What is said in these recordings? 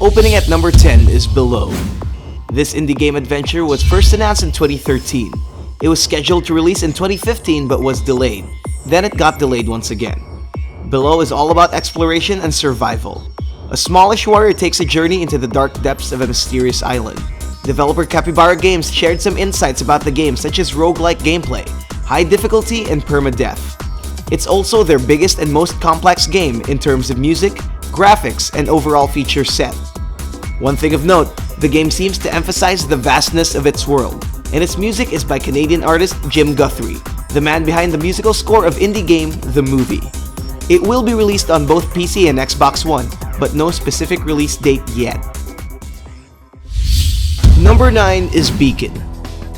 Opening at number 10 is Below. This indie game adventure was first announced in 2013. It was scheduled to release in 2015 but was delayed. Then it got delayed once again. Below is all about exploration and survival. A smallish warrior takes a journey into the dark depths of a mysterious island. Developer Capybara Games shared some insights about the game such as roguelike gameplay, high difficulty, and permadeath. It's also their biggest and most complex game in terms of music, graphics, and overall feature set. One thing of note, the game seems to emphasize the vastness of its world, and its music is by Canadian artist Jim Guthrie, the man behind the musical score of indie game The Movie. It will be released on both PC and Xbox One, but no specific release date yet. Number 9 is Beacon.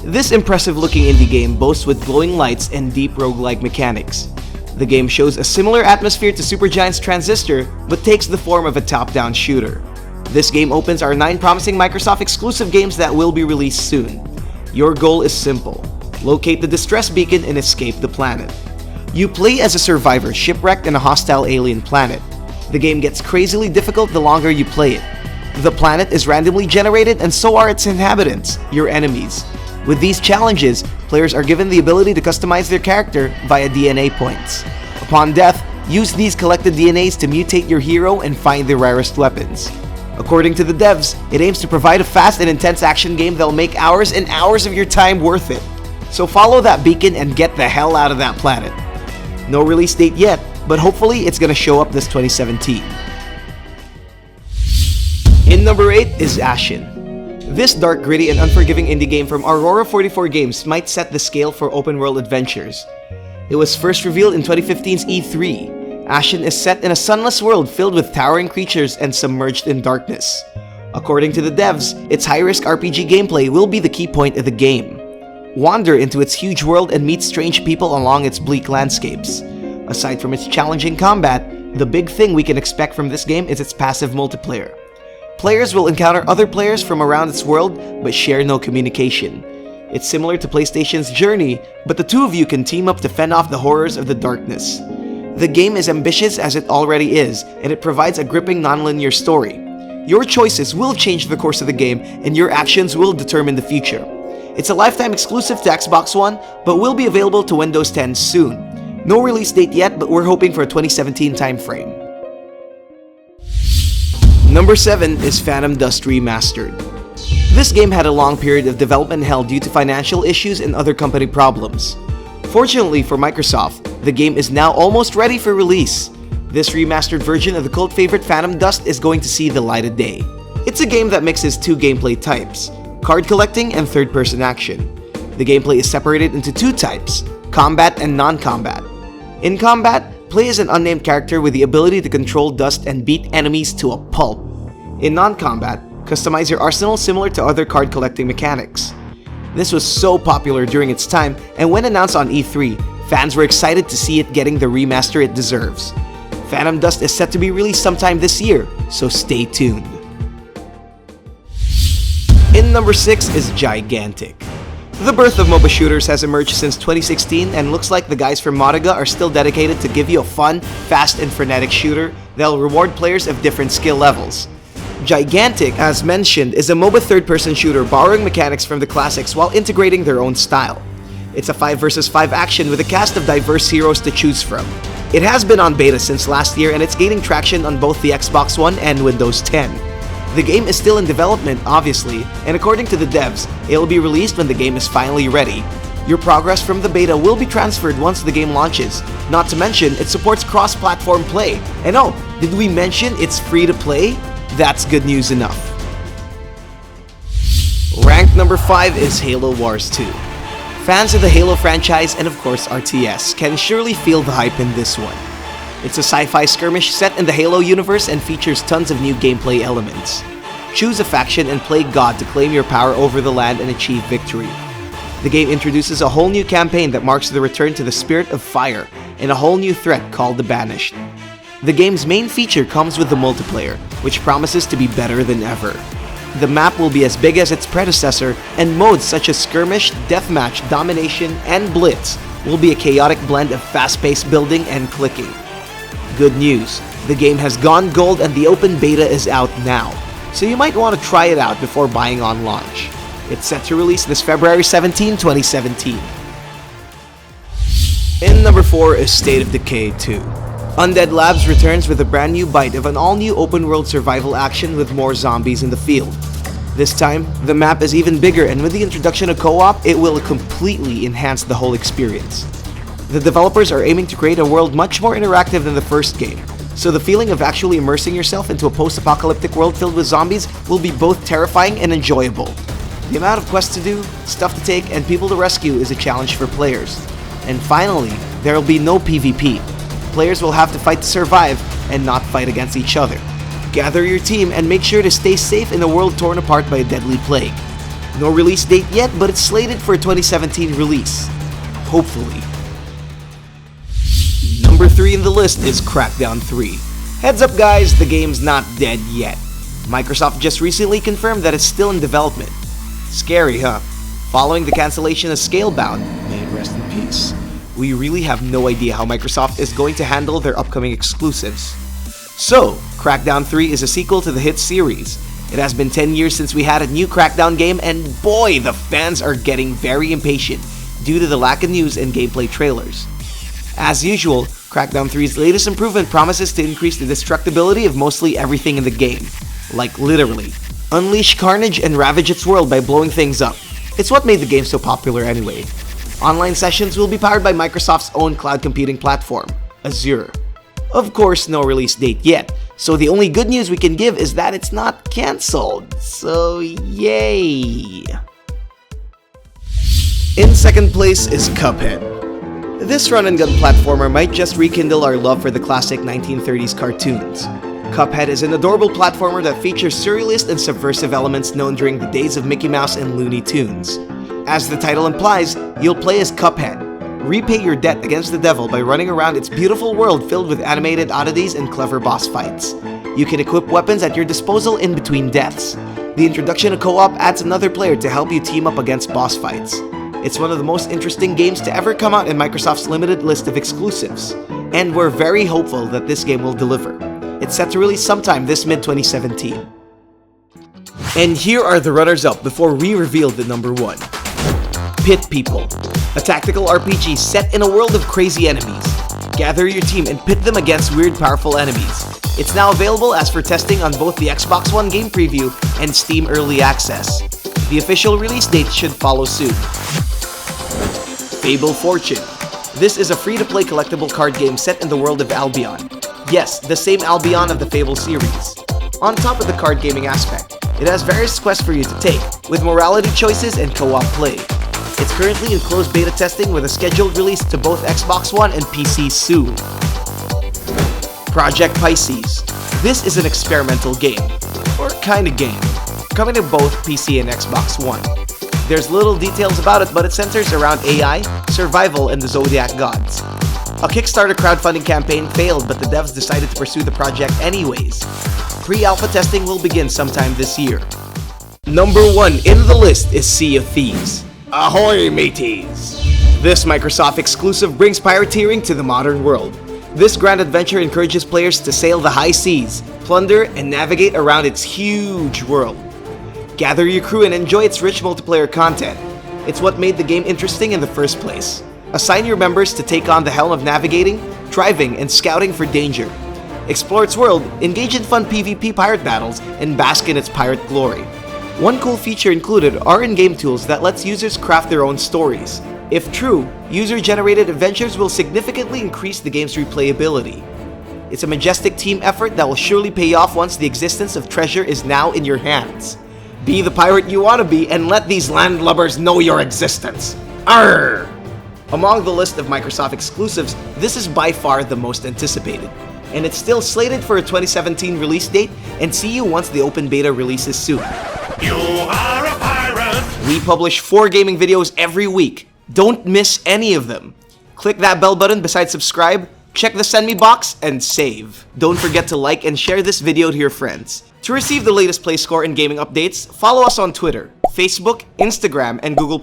This impressive-looking indie game boasts with glowing lights and deep roguelike mechanics. The game shows a similar atmosphere to Supergiant's Transistor, but takes the form of a top-down shooter. This game opens our 9 promising Microsoft exclusive games that will be released soon. Your goal is simple: locate the distress beacon and escape the planet. You play as a survivor shipwrecked in a hostile alien planet. The game gets crazily difficult the longer you play it. The planet is randomly generated and so are its inhabitants, your enemies. With these challenges, players are given the ability to customize their character via DNA points. Upon death, use these collected DNAs to mutate your hero and find the rarest weapons. According to the devs, it aims to provide a fast and intense action game that'll make hours and hours of your time worth it. So follow that beacon and get the hell out of that planet. No release date yet, but hopefully it's gonna show up this 2017. In number 8 is Ashen. This dark, gritty, and unforgiving indie game from Aurora 44 Games might set the scale for open-world adventures. It was first revealed in 2015's E3. Ashen is set in a sunless world filled with towering creatures and submerged in darkness. According to the devs, its high-risk RPG gameplay will be the key point of the game. Wander into its huge world and meet strange people along its bleak landscapes. Aside from its challenging combat, the big thing we can expect from this game is its passive multiplayer. Players will encounter other players from around its world but share no communication. It's similar to PlayStation's Journey, but the two of you can team up to fend off the horrors of the darkness. The game is ambitious as it already is, and it provides a gripping non-linear story. Your choices will change the course of the game, and your actions will determine the future. It's a lifetime exclusive to Xbox One, but will be available to Windows 10 soon. No release date yet, but we're hoping for a 2017 timeframe. Number 7 is Phantom Dust Remastered. This game had a long period of development hell due to financial issues and other company problems. Fortunately for Microsoft, the game is now almost ready for release. This remastered version of the cult favorite Phantom Dust is going to see the light of day. It's a game that mixes two gameplay types: card collecting and third-person action. The gameplay is separated into two types: combat and non-combat. In combat, play as an unnamed character with the ability to control dust and beat enemies to a pulp. In non-combat, customize your arsenal similar to other card collecting mechanics. This was so popular during its time, and when announced on E3, fans were excited to see it getting the remaster it deserves. Phantom Dust is set to be released sometime this year, so stay tuned. In number 6 is Gigantic. The birth of MOBA shooters has emerged since 2016, and looks like the guys from Modaga are still dedicated to give you a fun, fast, and frenetic shooter that'll reward players of different skill levels. Gigantic, as mentioned, is a MOBA third-person shooter borrowing mechanics from the classics while integrating their own style. It's a 5 vs 5 action with a cast of diverse heroes to choose from. It has been on beta since last year, and it's gaining traction on both the Xbox One and Windows 10. The game is still in development, obviously, and according to the devs, it'll be released when the game is finally ready. Your progress from the beta will be transferred once the game launches. Not to mention, it supports cross-platform play. And oh, did we mention it's free to play? That's good news enough. Ranked number 5 is Halo Wars 2. Fans of the Halo franchise and of course RTS can surely feel the hype in this one. It's a sci-fi skirmish set in the Halo universe and features tons of new gameplay elements. Choose a faction and play God to claim your power over the land and achieve victory. The game introduces a whole new campaign that marks the return to the spirit of fire and a whole new threat called the Banished. The game's main feature comes with the multiplayer, which promises to be better than ever. The map will be as big as its predecessor, and modes such as Skirmish, Deathmatch, Domination, and Blitz will be a chaotic blend of fast-paced building and clicking. Good news, the game has gone gold and the open beta is out now. so you might want to try it out before buying on launch. It's set to release this February 17, 2017. In number 4 is State of Decay 2. Undead Labs returns with a brand new bite of an all-new open-world survival action with more zombies in the field. This time, the map is even bigger, and with the introduction of co-op, it will completely enhance the whole experience. The developers are aiming to create a world much more interactive than the first game, so the feeling of actually immersing yourself into a post-apocalyptic world filled with zombies will be both terrifying and enjoyable. The amount of quests to do, stuff to take, and people to rescue is a challenge for players. And finally, there will be no PvP. Players will have to fight to survive and not fight against each other. Gather your team and make sure to stay safe in a world torn apart by a deadly plague. No release date yet, but it's slated for a 2017 release. Hopefully. Number 3 in the list is Crackdown 3. Heads up guys, the game's not dead yet. Microsoft just recently confirmed that it's still in development. Scary, huh? Following the cancellation of Scalebound, may it rest in peace, we really have no idea how Microsoft is going to handle their upcoming exclusives. So, Crackdown 3 is a sequel to the hit series. It has been 10 years since we had a new Crackdown game, and boy, the fans are getting very impatient due to the lack of news and gameplay trailers. As usual, Crackdown 3's latest improvement promises to increase the destructibility of mostly everything in the game. Like literally. Unleash carnage and ravage its world by blowing things up. It's what made the game so popular anyway. Online sessions will be powered by Microsoft's own cloud computing platform, Azure. Of course, no release date yet, so the only good news we can give is that it's not cancelled, so yay! In second place is Cuphead. This run-and-gun platformer might just rekindle our love for the classic 1930s cartoons. Cuphead is an adorable platformer that features surrealist and subversive elements known during the days of Mickey Mouse and Looney Tunes. As the title implies, you'll play as Cuphead. Repay your debt against the devil by running around its beautiful world filled with animated oddities and clever boss fights. You can equip weapons at your disposal in between deaths. The introduction of co-op adds another player to help you team up against boss fights. It's one of the most interesting games to ever come out in Microsoft's limited list of exclusives, and we're very hopeful that this game will deliver. It's set to release sometime this mid-2017. And here are the runners-up before we reveal the number 1. Pit People, a tactical RPG set in a world of crazy enemies. Gather your team and pit them against weird, powerful enemies. It's now available as for testing on both the Xbox One game preview and Steam Early Access. The official release date should follow soon. Fable Fortune. This is a free-to-play collectible card game set in the world of Albion. Yes, the same Albion of the Fable series. On top of the card gaming aspect, it has various quests for you to take, with morality choices and co-op play. It's currently in closed beta testing with a scheduled release to both Xbox One and PC soon. Project Pisces. This is an experimental game, or kinda game, coming to both PC and Xbox One. There's little details about it, but it centers around AI, survival, and the Zodiac gods. A Kickstarter crowdfunding campaign failed, but the devs decided to pursue the project anyways. Pre-alpha testing will begin sometime this year. Number 1 in the list is Sea of Thieves. Ahoy, mateys! This Microsoft exclusive brings pirateering to the modern world. This grand adventure encourages players to sail the high seas, plunder, and navigate around its huge world. Gather your crew and enjoy its rich multiplayer content. It's what made the game interesting in the first place. Assign your members to take on the helm of navigating, driving, and scouting for danger. Explore its world, engage in fun PvP pirate battles, and bask in its pirate glory. One cool feature included are in-game tools that lets users craft their own stories. If true, user-generated adventures will significantly increase the game's replayability. It's a majestic team effort that will surely pay off once the existence of treasure is now in your hands. Be the pirate you want to be and let these landlubbers know your existence. Arr! Among the list of Microsoft exclusives, this is by far the most anticipated. And it's still slated for a 2017 release date, and see you once the open beta releases soon. You are a pirate! We publish 4 gaming videos every week. Don't miss any of them. Click that bell button beside subscribe, check the send me box, and save. Don't forget to like and share this video to your friends. To receive the latest play score and gaming updates, follow us on Twitter, Facebook, Instagram, and Google+.